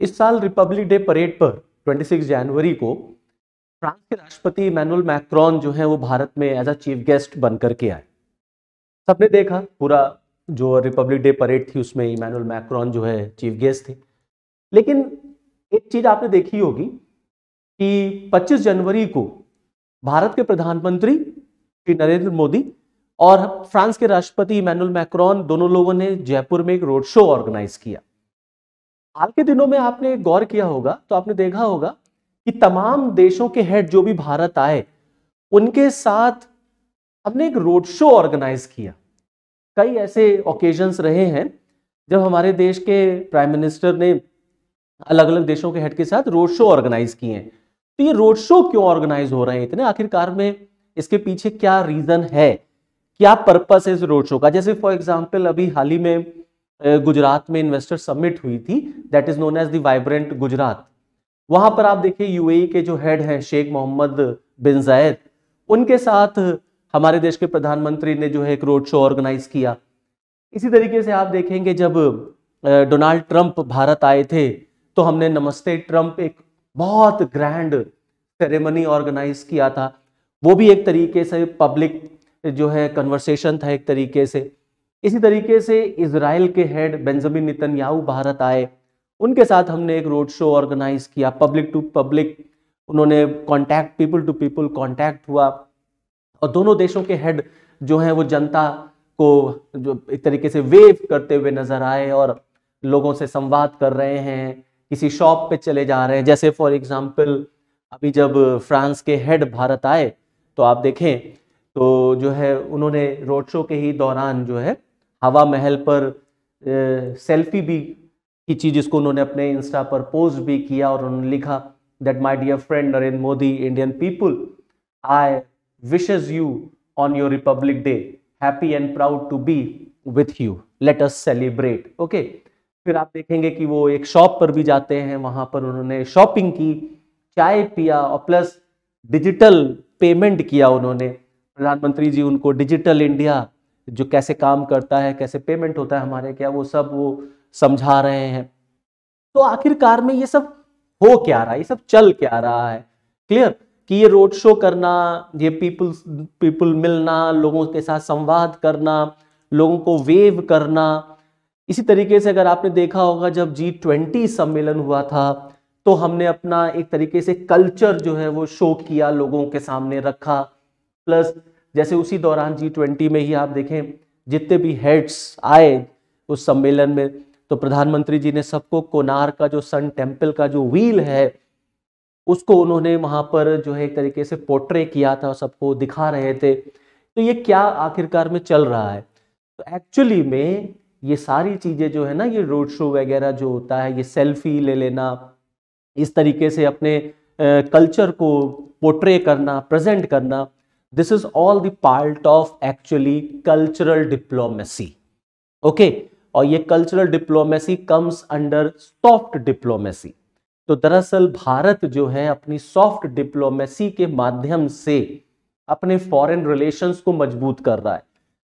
इस साल Republic day parade पर 26 जनवरी को फ्रांस के राष्ट्रपति इमैनुअल मैक्रोन जो है वो भारत में एज अ चीफ गेस्ट बनकर के आए। सबने देखा पूरा जो रिपब्लिक डे परेड थी उसमें इमैनुअल मैक्रोन जो है चीफ गेस्ट थे। लेकिन एक चीज आपने देखी होगी कि 25 जनवरी को भारत के प्रधानमंत्री श्री नरेंद्र मोदी और फ्रांस के राष्ट्रपति इमैनुअल मैक्रोन दोनों लोगों ने जयपुर में एक रोड शो ऑर्गेनाइज किया। हाल के दिनों में आपने गौर किया होगा तो आपने देखा होगा कि तमाम देशों के हेड जो भी भारत आए उनके साथ हमने एक रोड शो ऑर्गेनाइज किया। कई ऐसे ओकेजन्स रहे हैं जब हमारे देश के प्राइम मिनिस्टर ने अलग अलग देशों के हेड के साथ रोड शो ऑर्गेनाइज किए हैं। तो ये रोड शो क्यों ऑर्गेनाइज हो रहे हैं इतने, आखिरकार में इसके पीछे क्या रीजन है, क्या पर्पस है इस रोड शो का? जैसे फॉर एग्जांपल अभी हाल ही में गुजरात में इन्वेस्टर समिट हुई थी, that is known as the Vibrant Gujarat. वहां पर आप देखिए यूएई के जो हेड हैं शेख मोहम्मद बिन जायद, उनके साथ हमारे देश के प्रधानमंत्री ने जो है एक रोड शो ऑर्गेनाइज किया। इसी तरीके से आप देखेंगे जब डोनाल्ड ट्रंप भारत आए थे तो हमने नमस्ते ट्रंप एक बहुत ग्रैंड सेरेमनी ऑर्गेनाइज किया था। वो भी एक तरीके से पब्लिक जो है कन्वर्सेशन था एक तरीके से। इसी तरीके से इजराइल के हेड बेंजामिन नेतन्याहू भारत आए, उनके साथ हमने एक रोड शो ऑर्गेनाइज किया, पब्लिक टू पब्लिक उन्होंने contact, people to people contact हुआ और दोनों देशों के हेड जो हैं वो जनता को जो एक तरीके से वेव करते हुए नजर आए और लोगों से संवाद कर रहे हैं, किसी शॉप पे चले जा रहे हैं। जैसे फॉर एग्जांपल अभी जब फ्रांस के हेड भारत आए तो आप देखें तो जो है उन्होंने रोड शो के ही दौरान जो है हवा महल पर सेल्फी भी खींची, जिसको उन्होंने अपने इंस्टा पर पोस्ट भी किया और उन्होंने लिखा that my dear friend Narendra Modi, Indian people, I wishes you on your Republic Day, happy and proud to be with you, let us celebrate. Okay, फिर आप देखेंगे कि वो एक शॉप पर भी जाते हैं, वहां पर उन्होंने शॉपिंग की, चाय पिया और प्लस डिजिटल पेमेंट किया। उन्होंने प्रधानमंत्री जी उनको डिजिटल इंडिया जो कैसे काम करता है, कैसे पेमेंट होता है हमारे क्या, वो सब वो समझा रहे हैं। तो आखिरकार में ये सब हो क्या रहा है, ये सब चल क्या रहा है? क्लियर कि ये रोड शो करना, ये पीपल मिलना, लोगों के साथ संवाद करना, लोगों को वेव करना। इसी तरीके से अगर आपने देखा होगा जब G20 सम्मेलन हुआ था तो हमने अपना एक तरीके से कल्चर जो है वो शो किया, लोगों के सामने रखा। प्लस जैसे उसी दौरान G20 में ही आप देखें जितने भी हेड्स आए उस सम्मेलन में तो प्रधानमंत्री जी ने सबको कोणार्क का जो सन टेम्पल का जो व्हील है उसको उन्होंने वहां पर जो है एक तरीके से पोर्ट्रे किया था, सबको दिखा रहे थे। तो ये क्या आखिरकार में चल रहा है? तो एक्चुअली में ये सारी चीजें जो है ना, ये रोड शो वगैरह जो होता है, ये सेल्फी ले लेना, इस तरीके से अपने कल्चर को पोर्ट्रे करना, प्रेजेंट करना, this is all the part of actually cultural diplomacy. Okay, और ये cultural diplomacy comes under soft diplomacy. तो दरअसल भारत जो है अपनी सॉफ्ट डिप्लोमेसी के माध्यम से अपने फॉरेन रिलेशंस को मजबूत कर रहा है,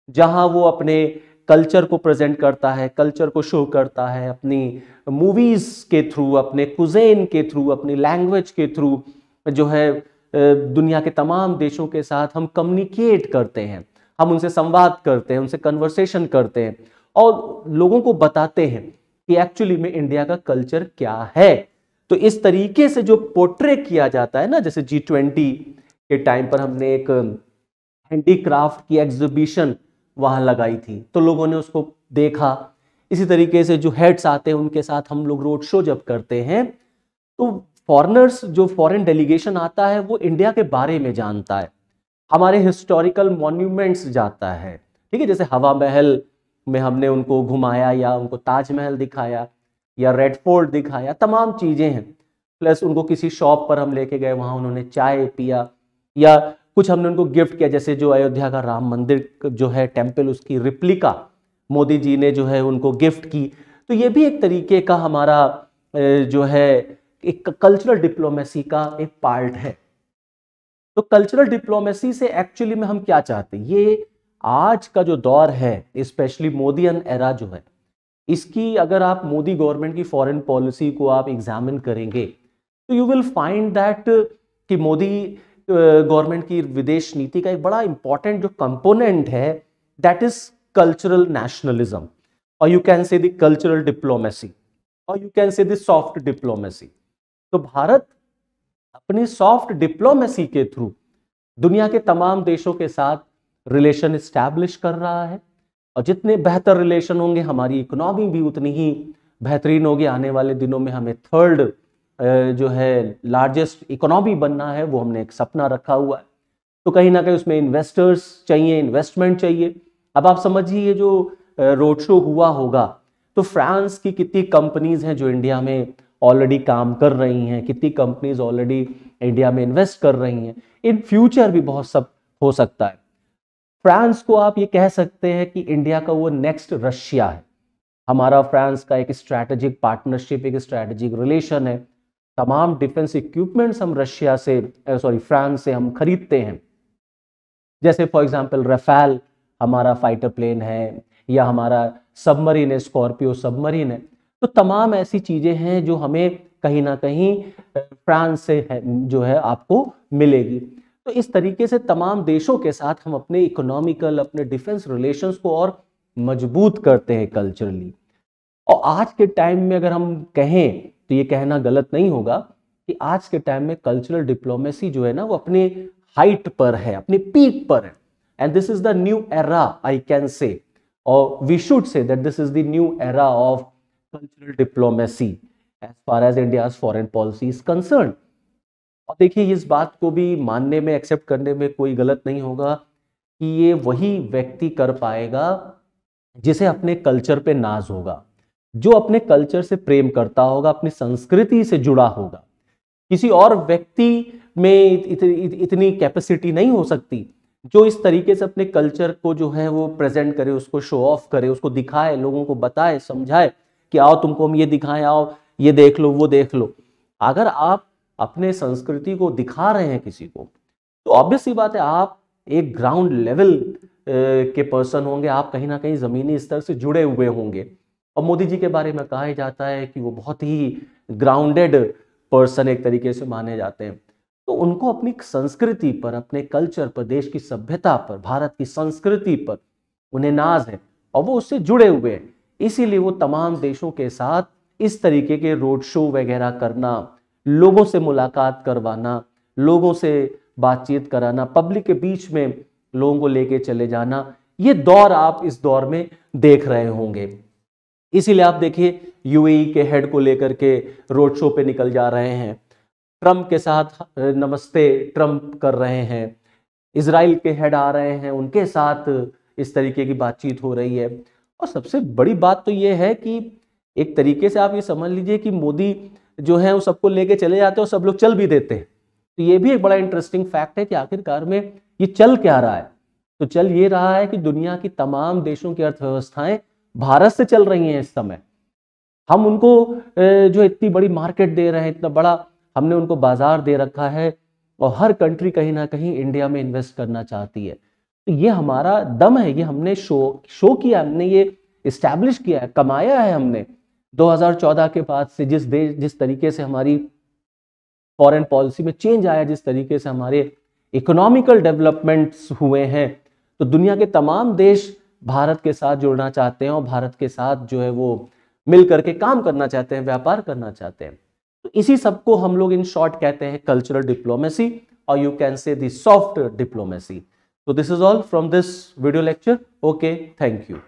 जहां वो अपने कल्चर को प्रेजेंट करता है, कल्चर को शो करता है अपनी मूवीज के थ्रू, अपने कुजेन के थ्रू, अपनी लैंग्वेज के थ्रू जो है दुनिया के तमाम देशों के साथ हम कम्युनिकेट करते हैं, हम उनसे संवाद करते हैं, उनसे कन्वर्सेशन करते हैं और लोगों को बताते हैं कि एक्चुअली में इंडिया का कल्चर क्या है। तो इस तरीके से जो पोर्ट्रे किया जाता है ना, जैसे G20 के टाइम पर हमने एक हैंडीक्राफ्ट की एग्जीबिशन वहां लगाई थी तो लोगों ने उसको देखा। इसी तरीके से जो हेड्स आते हैं उनके साथ हम लोग रोड शो जब करते हैं तो फॉरेनर्स, जो फॉरेन डेलीगेशन आता है वो इंडिया के बारे में जानता है, हमारे हिस्टोरिकल मॉन्यूमेंट्स जाता है। ठीक है, जैसे हवा महल में हमने उनको घुमाया या उनको ताजमहल दिखाया या रेड फोर्ट दिखाया, तमाम चीजें हैं। प्लस उनको किसी शॉप पर हम लेके गए, वहां उन्होंने चाय पिया या कुछ हमने उनको गिफ्ट किया, जैसे जो अयोध्या का राम मंदिर जो है टेम्पल, उसकी रिप्लिका मोदी जी ने जो है उनको गिफ्ट की। तो ये भी एक तरीके का हमारा जो है एक कल्चरल डिप्लोमेसी का एक पार्ट है। तो कल्चरल डिप्लोमेसी से एक्चुअली में हम क्या चाहते हैं, ये आज का जो दौर है स्पेशली मोदियन एरा जो है, इसकी अगर आप मोदी गवर्नमेंट की फॉरेन पॉलिसी को आप एग्जामिन करेंगे तो यू विल फाइंड दैट कि मोदी गवर्नमेंट की विदेश नीति का एक बड़ा इंपॉर्टेंट जो कंपोनेंट है दैट इज कल्चरल नेशनलिज्म, और you can say the cultural diplomacy, और you can say the soft diplomacy. तो भारत अपनी सॉफ्ट डिप्लोमेसी के थ्रू दुनिया के तमाम देशों के साथ रिलेशन एस्टैब्लिश कर रहा है, और जितने बेहतर रिलेशन होंगे हमारी इकोनॉमी भी उतनी ही बेहतरीन होगी। आने वाले दिनों में हमें थर्ड जो है लार्जेस्ट इकोनॉमी बनना है, वो हमने एक सपना रखा हुआ है। तो कहीं ना कहीं उसमें इन्वेस्टर्स चाहिए, इन्वेस्टमेंट चाहिए। अब आप समझिए ये जो रोड शो हुआ होगा तो फ्रांस की कितनी कंपनीज हैं जो इंडिया में ऑलरेडी काम कर रही हैं, कितनी कंपनीज ऑलरेडी इंडिया में इन्वेस्ट कर रही हैं। इन फ्यूचर भी बहुत सब हो सकता है। फ्रांस को आप ये कह सकते हैं कि इंडिया का वो नेक्स्ट रशिया है। हमारा फ्रांस का एक स्ट्रैटेजिक पार्टनरशिप, एक स्ट्रैटेजिक रिलेशन है। तमाम डिफेंस इक्विपमेंट्स हम रशिया से फ्रांस से हम खरीदते हैं। जैसे फॉर एग्जांपल रफाल हमारा फाइटर प्लेन है, या हमारा सबमरीन है, स्कॉर्पियो सबमरीन है। तो तमाम ऐसी चीजें हैं जो हमें कहीं ना कहीं फ्रांस से जो है आपको मिलेगी। तो इस तरीके से तमाम देशों के साथ हम अपने इकोनॉमिकल, अपने डिफेंस रिलेशंस को और मजबूत करते हैं कल्चरली। और आज के टाइम में अगर हम कहें तो ये कहना गलत नहीं होगा कि आज के टाइम में कल्चरल डिप्लोमेसी जो है ना वो अपने हाइट पर है, अपने पीक पर है। And this is the new era I can say, और we should say that this is the new era of cultural diplomacy as far as India's foreign policy is concern. और देखिए इस बात को भी मानने में, एक्सेप्ट करने में कोई गलत नहीं होगा कि ये वही व्यक्ति कर पाएगा जिसे अपने कल्चर पे नाज होगा, जो अपने कल्चर से प्रेम करता होगा, अपनी संस्कृति से जुड़ा होगा। किसी और व्यक्ति में इतनी कैपेसिटी नहीं हो सकती जो इस तरीके से अपने कल्चर को जो है वो प्रेजेंट करे, उसको शो ऑफ करे, उसको दिखाए, लोगों को बताए, समझाए कि आओ तुमको हम ये दिखाएं, आओ ये देख लो, वो देख लो। अगर आप अपने संस्कृति को दिखा रहे हैं किसी को तो ऑब्वियस सी बात है आप एक ग्राउंड लेवल के पर्सन होंगे, आप कहीं ना कहीं जमीनी स्तर से जुड़े हुए होंगे। और मोदी जी के बारे में कहा जाता है कि वो बहुत ही ग्राउंडेड पर्सन एक तरीके से माने जाते हैं। तो उनको अपनी संस्कृति पर, अपने कल्चर पर, देश की सभ्यता पर, भारत की संस्कृति पर उन्हें नाज है और वो उससे जुड़े हुए हैं। इसीलिए वो तमाम देशों के साथ इस तरीके के रोड शो वगैरह करना, लोगों से मुलाकात करवाना, लोगों से बातचीत कराना, पब्लिक के बीच में लोगों को लेके चले जाना, ये दौर आप इस दौर में देख रहे होंगे। इसीलिए आप देखिए यूएई के हेड को लेकर के रोड शो पे निकल जा रहे हैं, ट्रंप के साथ नमस्ते ट्रंप कर रहे हैं, इजराइल के हेड आ रहे हैं, उनके साथ इस तरीके की बातचीत हो रही है। और सबसे बड़ी बात तो ये है कि एक तरीके से आप ये समझ लीजिए कि मोदी जो है वो सबको लेके चले जाते हैं और सब लोग चल भी देते हैं। तो ये भी एक बड़ा इंटरेस्टिंग फैक्ट है कि आखिरकार में ये चल क्या रहा है। तो चल ये रहा है कि दुनिया की तमाम देशों की अर्थव्यवस्थाएं भारत से चल रही हैं इस समय। हम उनको जो इतनी बड़ी मार्केट दे रहे हैं, इतना बड़ा हमने उनको बाजार दे रखा है, और हर कंट्री कहीं ना कहीं इंडिया में इन्वेस्ट करना चाहती है। तो ये हमारा दम है, ये हमने शो किया, हमने ये इस्टेब्लिश किया है, कमाया है हमने 2014 के बाद से। जिस तरीके से हमारी फॉरेन पॉलिसी में चेंज आया, जिस तरीके से हमारे इकोनॉमिकल डेवलपमेंट्स हुए हैं, तो दुनिया के तमाम देश भारत के साथ जुड़ना चाहते हैं और भारत के साथ जो है वो मिल करके काम करना चाहते हैं, व्यापार करना चाहते हैं। तो इसी सबको हम लोग इन शॉर्ट कहते हैं कल्चरल डिप्लोमेसी, और you can say the soft diplomacy. So this is all from this video lecture. Okay, thank you.